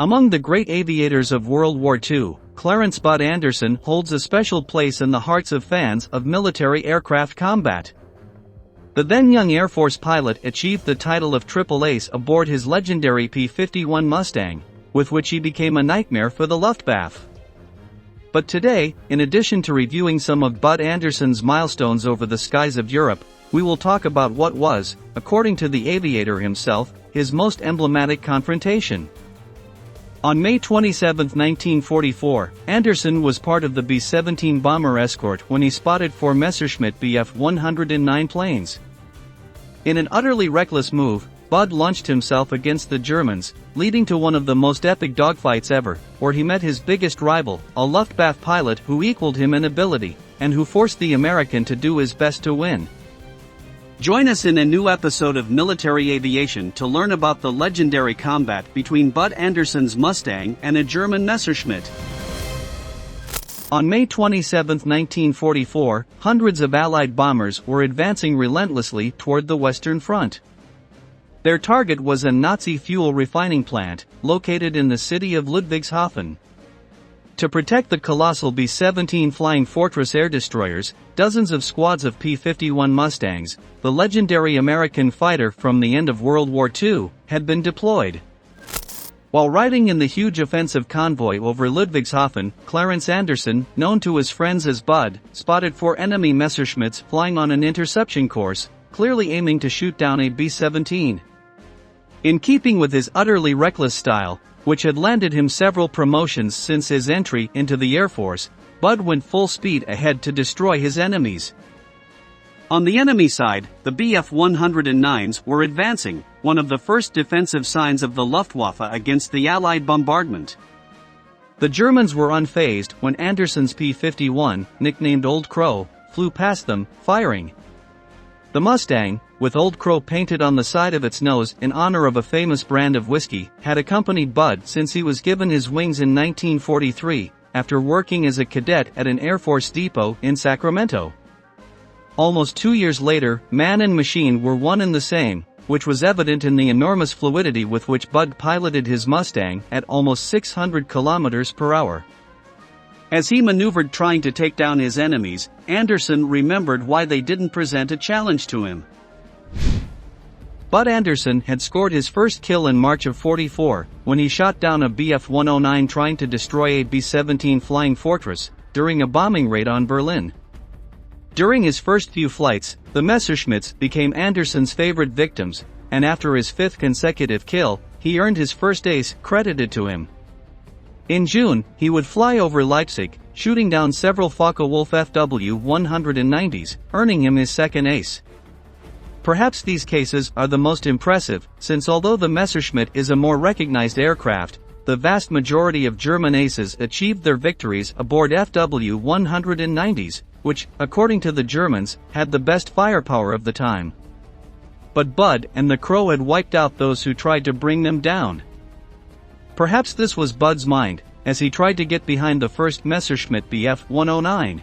Among the great aviators of World War II, Clarence "Bud" Anderson holds a special place in the hearts of fans of military aircraft combat. The then-young Air Force pilot achieved the title of Triple Ace aboard his legendary P-51 Mustang, with which he became a nightmare for the Luftwaffe. But today, in addition to reviewing some of Bud Anderson's milestones over the skies of Europe, we will talk about what was, according to the aviator himself, his most emblematic confrontation. On May 27, 1944, Anderson was part of the B-17 bomber escort when he spotted 4 Messerschmitt Bf-109 planes. In an utterly reckless move, Bud launched himself against the Germans, leading to one of the most epic dogfights ever, where he met his biggest rival, a Luftwaffe pilot who equaled him in ability, and who forced the American to do his best to win. Join us in a new episode of Military Aviation to learn about the legendary combat between Bud Anderson's Mustang and a German Messerschmitt. On May 27, 1944, hundreds of Allied bombers were advancing relentlessly toward the Western Front. Their target was a Nazi fuel refining plant, located in the city of Ludwigshafen. To protect the colossal B-17 Flying Fortress air destroyers, dozens of squads of P-51 Mustangs, the legendary American fighter from the end of World War II, had been deployed. While riding in the huge offensive convoy over Ludwigshafen, Clarence Anderson, known to his friends as Bud, spotted 4 enemy Messerschmitts flying on an interception course, clearly aiming to shoot down a B-17. In keeping with his utterly reckless style, which had landed him several promotions since his entry into the Air Force, Bud went full speed ahead to destroy his enemies. On the enemy side, the Bf-109s were advancing, one of the first defensive signs of the Luftwaffe against the Allied bombardment. The Germans were unfazed when Anderson's P-51, nicknamed Old Crow, flew past them, firing. The Mustang, with Old Crow painted on the side of its nose in honor of a famous brand of whiskey, had accompanied Bud since he was given his wings in 1943, after working as a cadet at an Air Force depot in Sacramento. Almost 2 years later, man and machine were one and the same, which was evident in the enormous fluidity with which Bud piloted his Mustang at almost 600 kilometers per hour. As he maneuvered trying to take down his enemies, Anderson remembered why they didn't present a challenge to him. Bud Anderson had scored his first kill in March of '44, when he shot down a Bf-109 trying to destroy a B-17 Flying Fortress, during a bombing raid on Berlin. During his first few flights, the Messerschmitts became Anderson's favorite victims, and after his 5th consecutive kill, he earned his first ace credited to him. In June, he would fly over Leipzig, shooting down several Focke-Wulf Fw-190s, earning him his 2nd ace. Perhaps these cases are the most impressive, since although the Messerschmitt is a more recognized aircraft, the vast majority of German aces achieved their victories aboard Fw-190s, which, according to the Germans, had the best firepower of the time. But Bud and the Crow had wiped out those who tried to bring them down. Perhaps this was Bud's mind, as he tried to get behind the first Messerschmitt Bf-109.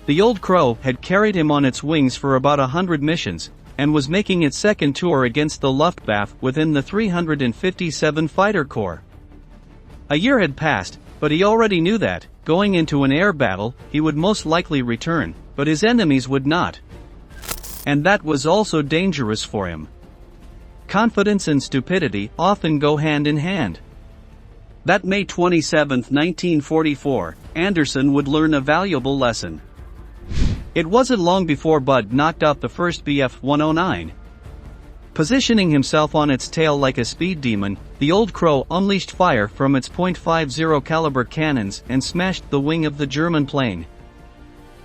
The Old Crow had carried him on its wings for about 100 missions, and was making its 2nd tour against the Luftwaffe within the 357 Fighter Corps. A year had passed, but he already knew that, going into an air battle, he would most likely return, but his enemies would not. And that was also dangerous for him. Confidence and stupidity often go hand in hand. That May 27, 1944, Anderson would learn a valuable lesson. It wasn't long before Bud knocked out the first Bf-109. Positioning himself on its tail like a speed demon, the Old Crow unleashed fire from its .50 caliber cannons and smashed the wing of the German plane.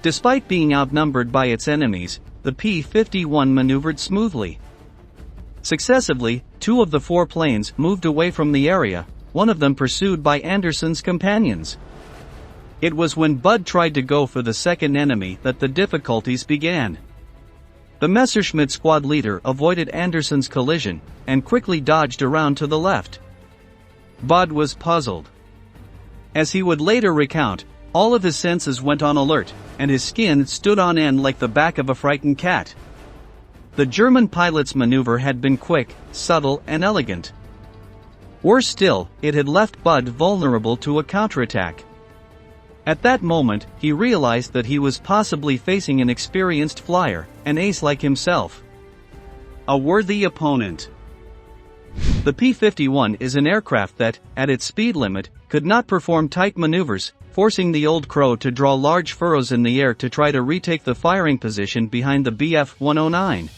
Despite being outnumbered by its enemies, the P-51 maneuvered smoothly. Successively, 2 of the 4 planes moved away from the area, one of them pursued by Anderson's companions. It was when Bud tried to go for the 2nd enemy that the difficulties began. The Messerschmitt squad leader avoided Anderson's collision, and quickly dodged around to the left. Bud was puzzled. As he would later recount, all of his senses went on alert, and his skin stood on end like the back of a frightened cat. The German pilot's maneuver had been quick, subtle, and elegant. Worse still, it had left Bud vulnerable to a counterattack. At that moment, he realized that he was possibly facing an experienced flyer, an ace like himself. A worthy opponent. The P-51 is an aircraft that, at its speed limit, could not perform tight maneuvers, forcing the old crow to draw large furrows in the air to try to retake the firing position behind the Bf-109.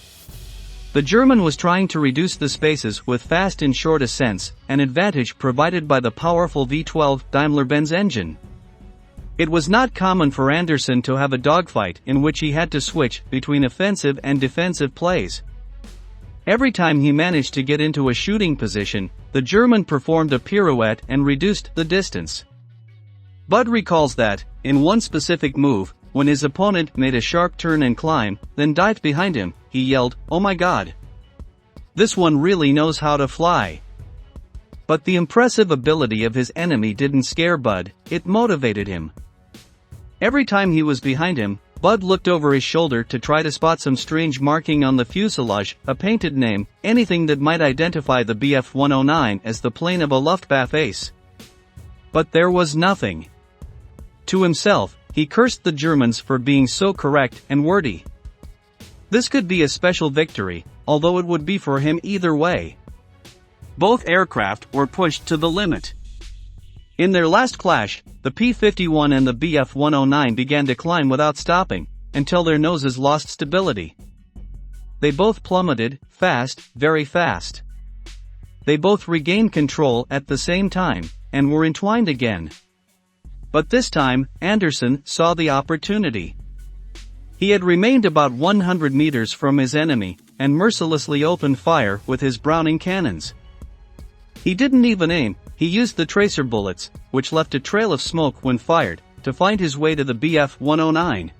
The German was trying to reduce the spaces with fast and short ascents, an advantage provided by the powerful V12 Daimler-Benz engine. It was not common for Anderson to have a dogfight in which he had to switch between offensive and defensive plays. Every time he managed to get into a shooting position, the German performed a pirouette and reduced the distance. Bud recalls that, in one specific move, when his opponent made a sharp turn and climb, then dived behind him, he yelled, "Oh my God! This one really knows how to fly." But the impressive ability of his enemy didn't scare Bud, it motivated him. Every time he was behind him, Bud looked over his shoulder to try to spot some strange marking on the fuselage, a painted name, anything that might identify the Bf-109 as the plane of a Luftwaffe ace. But there was nothing. To himself, he cursed the Germans for being so correct and wordy. This could be a special victory, although it would be for him either way. Both aircraft were pushed to the limit. In their last clash, the P-51 and the Bf-109 began to climb without stopping, until their noses lost stability. They both plummeted, fast, very fast. They both regained control at the same time, and were entwined again. But this time, Anderson saw the opportunity. He had remained about 100 meters from his enemy, and mercilessly opened fire with his Browning cannons. He didn't even aim, he used the tracer bullets, which left a trail of smoke when fired, to find his way to the Bf-109.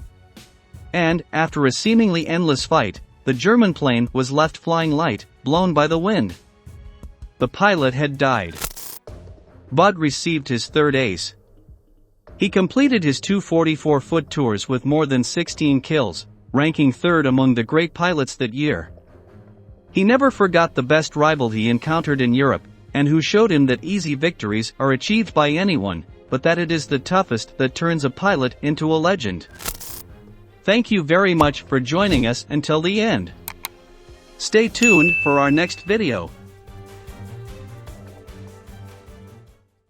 And, after a seemingly endless fight, the German plane was left flying light, blown by the wind. The pilot had died. Bud received his third ace. He completed his 244-foot tours with more than 16 kills, ranking third among the great pilots that year. He never forgot the best rival he encountered in Europe, and who showed him that easy victories are achieved by anyone, but that it is the toughest that turns a pilot into a legend. Thank you very much for joining us until the end. Stay tuned for our next video.